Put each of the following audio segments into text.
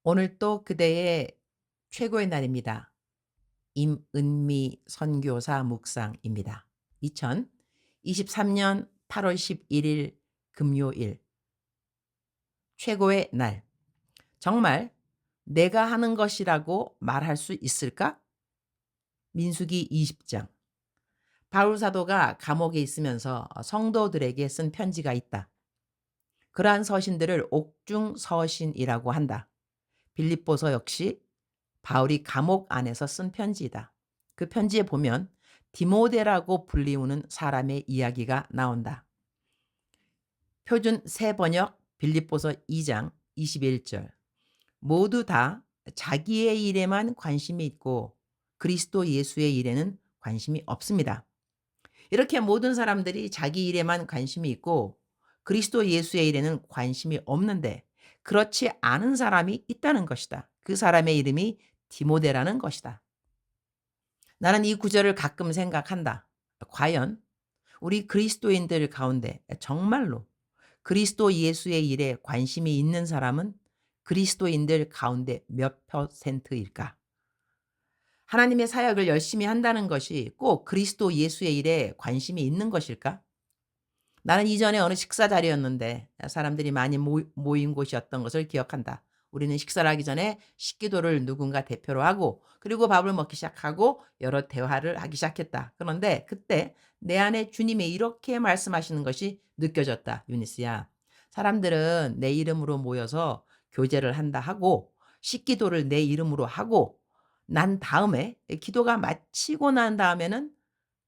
오늘 또 그대의 최고의 날입니다. 임은미 선교사 묵상입니다. 2023년 8월 11일 금요일 최고의 날. 정말 내가 하는 것이라고 말할 수 있을까? 민수기 20장. 바울 사도가 감옥에 있으면서 성도들에게 쓴 편지가 있다. 그러한 서신들을 옥중 서신이라고 한다. 빌립보서 역시 바울이 감옥 안에서 쓴 편지이다. 그 편지에 보면 디모데라고 불리우는 사람의 이야기가 나온다. 표준 새 번역 빌립보서 2장 21절. 모두 다 자기의 일에만 관심이 있고 그리스도 예수의 일에는 관심이 없습니다. 이렇게 모든 사람들이 자기 일에만 관심이 있고 그리스도 예수의 일에는 관심이 없는데 그렇지 않은 사람이 있다는 것이다. 그 사람의 이름이 디모데라는 것이다. 나는 이 구절을 가끔 생각한다. 과연 우리 그리스도인들 가운데 정말로 그리스도 예수의 일에 관심이 있는 사람은 그리스도인들 가운데 몇 퍼센트일까? 하나님의 사역을 열심히 한다는 것이 꼭 그리스도 예수의 일에 관심이 있는 것일까? 나는 이전에 어느 식사 자리였는데 사람들이 많이 모인 곳이었던 것을 기억한다. 우리는 식사를 하기 전에 식기도를 누군가 대표로 하고 그리고 밥을 먹기 시작하고 여러 대화를 하기 시작했다. 그런데 그때 내 안에 주님이 이렇게 말씀하시는 것이 느껴졌다. 유니스야. 사람들은 내 이름으로 모여서 교제를 한다 하고 식기도를 내 이름으로 하고 난 다음에 기도가 마치고 난 다음에는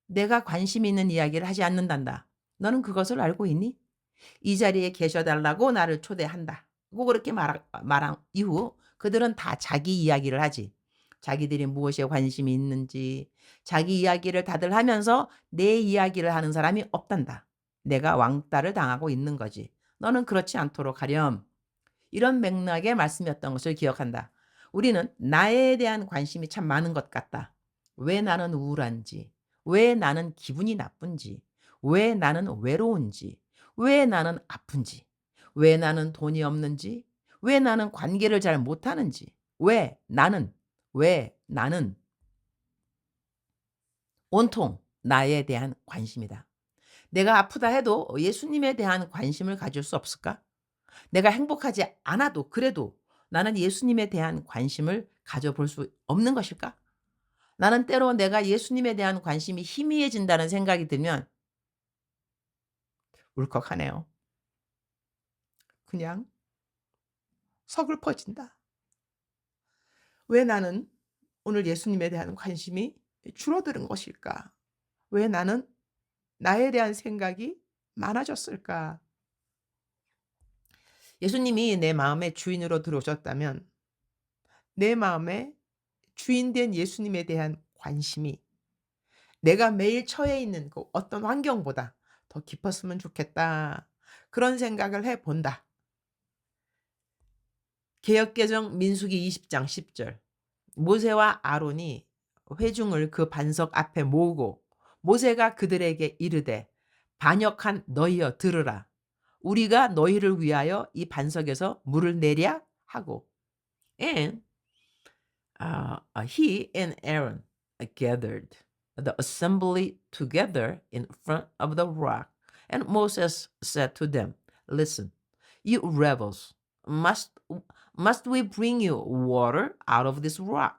내가 관심 있는 이야기를 하지 않는단다. 너는 그것을 알고 있니? 이 자리에 계셔 달라고 나를 초대한다. 고 그렇게 말한 이후 그들은 다 자기 이야기를 하지. 자기들이 무엇에 관심이 있는지 자기 이야기를 다들 하면서 내 이야기를 하는 사람이 없단다. 내가 왕따를 당하고 있는 거지. 너는 그렇지 않도록 하렴. 이런 맥락의 말씀이었던 것을 기억한다. 우리는 나에 대한 관심이 참 많은 것 같다. 왜 나는 우울한지, 왜 나는 기분이 나쁜지, 왜 나는 외로운지, 왜 나는 아픈지, 왜 나는 돈이 없는지, 왜 나는 관계를 잘 못하는지, 왜 나는 온통 나에 대한 관심이다. 내가 아프다 해도 예수님에 대한 관심을 가질 수 없을까? 내가 행복하지 않아도 그래도 나는 예수님에 대한 관심을 가져볼 수 없는 것일까? 나는 때로 내가 예수님에 대한 관심이 희미해진다는 생각이 들면 울컥하네요. 그냥 서글퍼진다. 왜 나는 오늘 예수님에 대한 관심이 줄어드는 것일까? 왜 나는 나에 대한 생각이 많아졌을까? 예수님이 내 마음의 주인으로 들어오셨다면 내 마음에 주인 된 예수님에 대한 관심이 내가 매일 처해 있는 그 어떤 환경보다 더 깊었으면 좋겠다. 그런 생각을 해 본다. 개역개정 민수기 20장 10절. 모세와 아론이 회중을 그 반석 앞에 모으고 모세가 그들에게 이르되 반역한 너희여 들으라. 우리가 너희를 위하여 이 반석에서 물을 내랴 하고 and he and Aaron gathered the assembly together in front of the rock. And Moses said to them, listen, you rebels, must, must we bring you water out of this rock?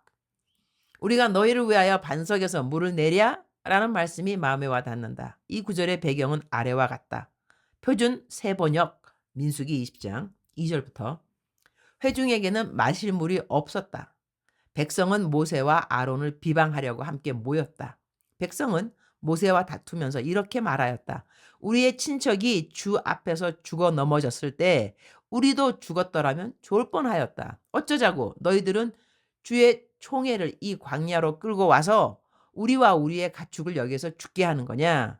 우리가 너희를 위하여 반석에서 물을 내랴? 라는 말씀이 마음에 와 닿는다. 이 구절의 배경은 아래와 같다. 표준 세번역 민수기 20장 2절부터 회중에게는 마실 물이 없었다. 백성은 모세와 아론을 비방하려고 함께 모였다. 백성은 모세와 다투면서 이렇게 말하였다. 우리의 친척이 주 앞에서 죽어 넘어졌을 때 우리도 죽었더라면 좋을 뻔하였다. 어쩌자고 너희들은 주의 총애를 이 광야로 끌고 와서 우리와 우리의 가축을 여기서 죽게 하는 거냐.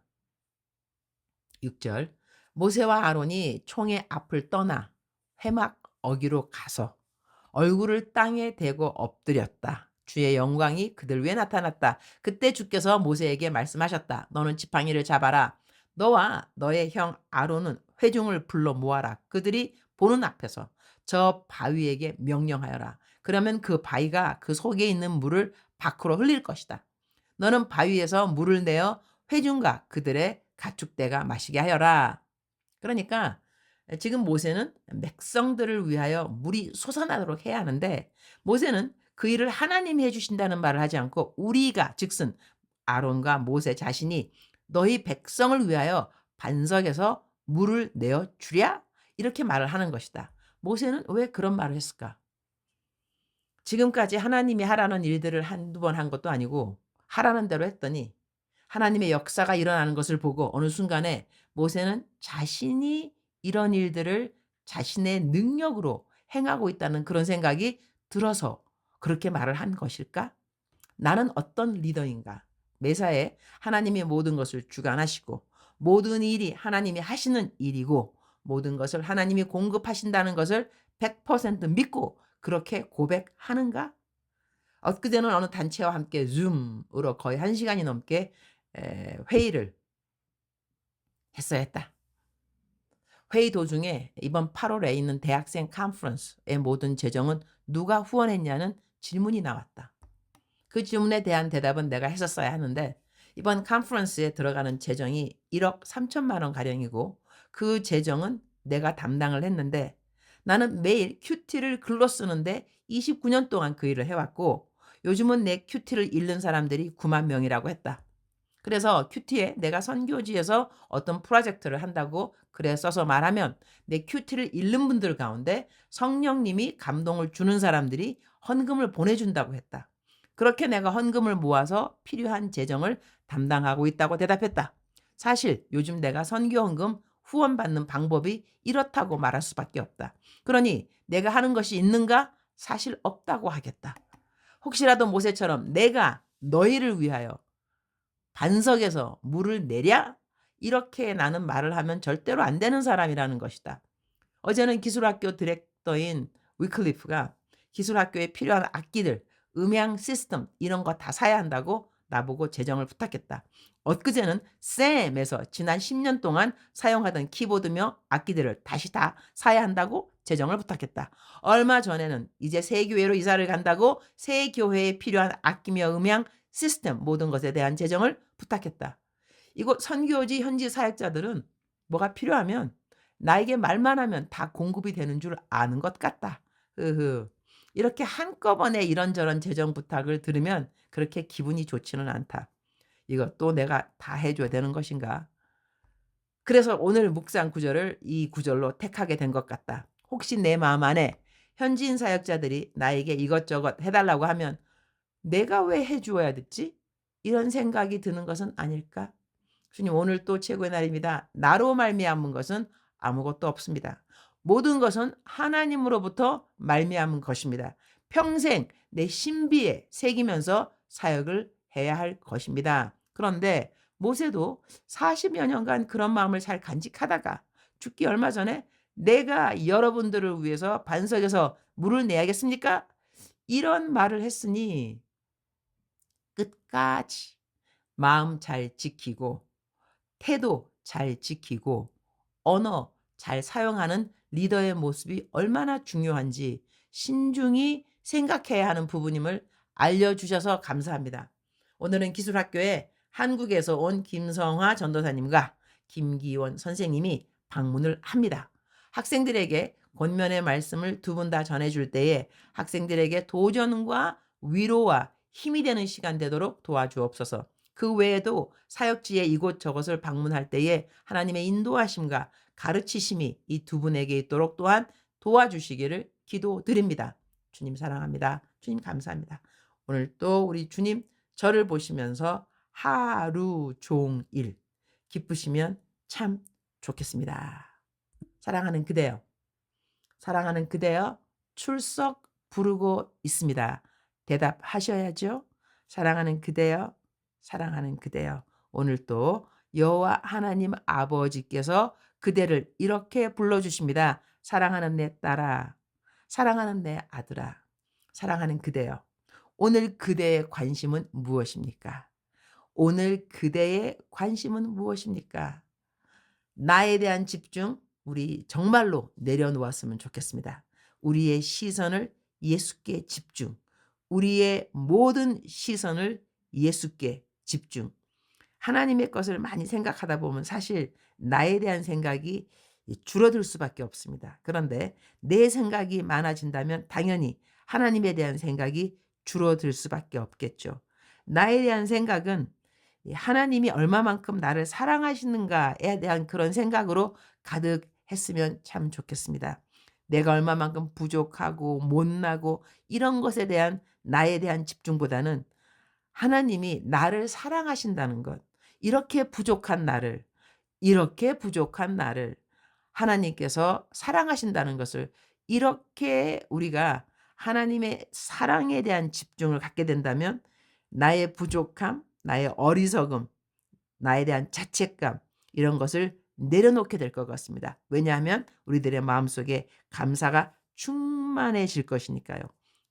6절. 모세와 아론이 총의 앞을 떠나 회막 어기로 가서 얼굴을 땅에 대고 엎드렸다. 주의 영광이 그들 위에 나타났다. 그때 주께서 모세에게 말씀하셨다. 너는 지팡이를 잡아라. 너와 너의 형 아론은 회중을 불러 모아라. 그들이 보는 앞에서 저 바위에게 명령하여라. 그러면 그 바위가 그 속에 있는 물을 밖으로 흘릴 것이다. 너는 바위에서 물을 내어 회중과 그들의 가축대가 마시게 하여라. 그러니까 지금 모세는 백성들을 위하여 물이 솟아나도록 해야 하는데, 모세는 그 일을 하나님이 해 주신다는 말을 하지 않고 우리가, 즉슨 아론과 모세 자신이 너희 백성을 위하여 반석에서 물을 내어 주랴? 이렇게 말을 하는 것이다. 모세는 왜 그런 말을 했을까? 지금까지 하나님이 하라는 일들을 한두 번 한 것도 아니고 하라는 대로 했더니 하나님의 역사가 일어나는 것을 보고 어느 순간에 모세는 자신이 이런 일들을 자신의 능력으로 행하고 있다는 그런 생각이 들어서 그렇게 말을 한 것일까? 나는 어떤 리더인가? 매사에 하나님이 모든 것을 주관하시고 모든 일이 하나님이 하시는 일이고 모든 것을 하나님이 공급하신다는 것을 100% 믿고 그렇게 고백하는가? 엊그제는 어느 단체와 함께 줌으로 거의 1시간이 넘게 회의를 했어야 했다. 회의 도중에 이번 8월에 있는 대학생 컨퍼런스의 모든 재정은 누가 후원했냐는 질문이 나왔다. 그 질문에 대한 대답은 내가 했었어야 하는데, 이번 컨퍼런스에 들어가는 재정이 1억 3천만 원 가량이고 그 재정은 내가 담당을 했는데, 나는 매일 큐티를 글로 쓰는데 29년 동안 그 일을 해왔고 요즘은 내 큐티를 읽는 사람들이 9만 명이라고 했다. 그래서 큐티에 내가 선교지에서 어떤 프로젝트를 한다고 글에 써서 말하면 내 큐티를 읽는 분들 가운데 성령님이 감동을 주는 사람들이 헌금을 보내준다고 했다. 그렇게 내가 헌금을 모아서 필요한 재정을 담당하고 있다고 대답했다. 사실 요즘 내가 선교 헌금 후원받는 방법이 이렇다고 말할 수밖에 없다. 그러니 내가 하는 것이 있는가? 사실 없다고 하겠다. 혹시라도 모세처럼 내가 너희를 위하여 반석에서 물을 내랴? 이렇게 나는 말을 하면 절대로 안 되는 사람이라는 것이다. 어제는 기술학교 디렉터인 위클리프가 기술학교에 필요한 악기들, 음향 시스템 이런 거 다 사야 한다고 나보고 재정을 부탁했다. 엊그제는 쌤에서 지난 10년 동안 사용하던 키보드며 악기들을 다시 다 사야 한다고 재정을 부탁했다. 얼마 전에는 이제 새 교회로 이사를 간다고 새 교회에 필요한 악기며 음향 시스템 모든 것에 대한 재정을 부탁했다. 이곳 선교지 현지 사역자들은 뭐가 필요하면 나에게 말만 하면 다 공급이 되는 줄 아는 것 같다. 흐흐. 이렇게 한꺼번에 이런저런 재정 부탁을 들으면 그렇게 기분이 좋지는 않다. 이것도 내가 다 해줘야 되는 것인가? 그래서 오늘 묵상 구절을 이 구절로 택하게 된 것 같다. 혹시 내 마음 안에 현지인 사역자들이 나에게 이것저것 해달라고 하면 내가 왜 해주어야 됐지? 이런 생각이 드는 것은 아닐까? 주님, 오늘 또 최고의 날입니다. 나로 말미암은 것은 아무것도 없습니다. 모든 것은 하나님으로부터 말미암은 것입니다. 평생 내 신비에 새기면서 사역을 해야 할 것입니다. 그런데 모세도 40여 년간 그런 마음을 잘 간직하다가 죽기 얼마 전에 내가 여러분들을 위해서 반석에서 물을 내야겠습니까? 이런 말을 했으니 끝까지 마음 잘 지키고 태도 잘 지키고 언어 잘 사용하는 리더의 모습이 얼마나 중요한지 신중히 생각해야 하는 부분임을 알려주셔서 감사합니다. 오늘은 기술학교에 한국에서 온 김성화 전도사님과 김기원 선생님이 방문을 합니다. 학생들에게 권면의 말씀을 두 분 다 전해줄 때에 학생들에게 도전과 위로와 힘이 되는 시간 되도록 도와주옵소서. 그 외에도 사역지에 이곳저곳을 방문할 때에 하나님의 인도하심과 가르치심이 이 두 분에게 있도록 또한 도와주시기를 기도드립니다. 주님 사랑합니다. 주님 감사합니다. 오늘 또 우리 주님 저를 보시면서 하루 종일 기쁘시면 참 좋겠습니다. 사랑하는 그대여, 사랑하는 그대여, 출석 부르고 있습니다. 대답하셔야죠. 사랑하는 그대여, 사랑하는 그대여. 오늘 또 여호와 하나님 아버지께서 그대를 이렇게 불러주십니다. 사랑하는 내 딸아, 사랑하는 내 아들아, 사랑하는 그대여. 오늘 그대의 관심은 무엇입니까? 오늘 그대의 관심은 무엇입니까? 나에 대한 집중, 우리 정말로 내려놓았으면 좋겠습니다. 우리의 시선을 예수께 집중. 우리의 모든 시선을 예수께 집중. 하나님의 것을 많이 생각하다 보면 사실 나에 대한 생각이 줄어들 수밖에 없습니다. 그런데 내 생각이 많아진다면 당연히 하나님에 대한 생각이 줄어들 수밖에 없겠죠. 나에 대한 생각은 하나님이 얼마만큼 나를 사랑하시는가에 대한 그런 생각으로 가득했으면 참 좋겠습니다. 내가 얼마만큼 부족하고 못나고 이런 것에 대한 나에 대한 집중보다는 하나님이 나를 사랑하신다는 것, 이렇게 부족한 나를 하나님께서 사랑하신다는 것을, 이렇게 우리가 하나님의 사랑에 대한 집중을 갖게 된다면 나의 부족함, 나의 어리석음, 나에 대한 자책감, 이런 것을 내려놓게 될 것 같습니다. 왜냐하면 우리들의 마음속에 감사가 충만해질 것이니까요.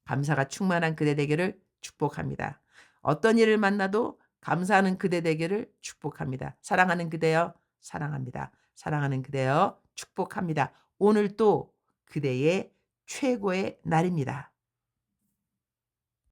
감사가 충만한 그대 되기를 축복합니다. 어떤 일을 만나도 감사하는 그대 되기를 축복합니다. 사랑하는 그대여 사랑합니다. 사랑하는 그대여 축복합니다. 오늘 또 그대의 최고의 날입니다.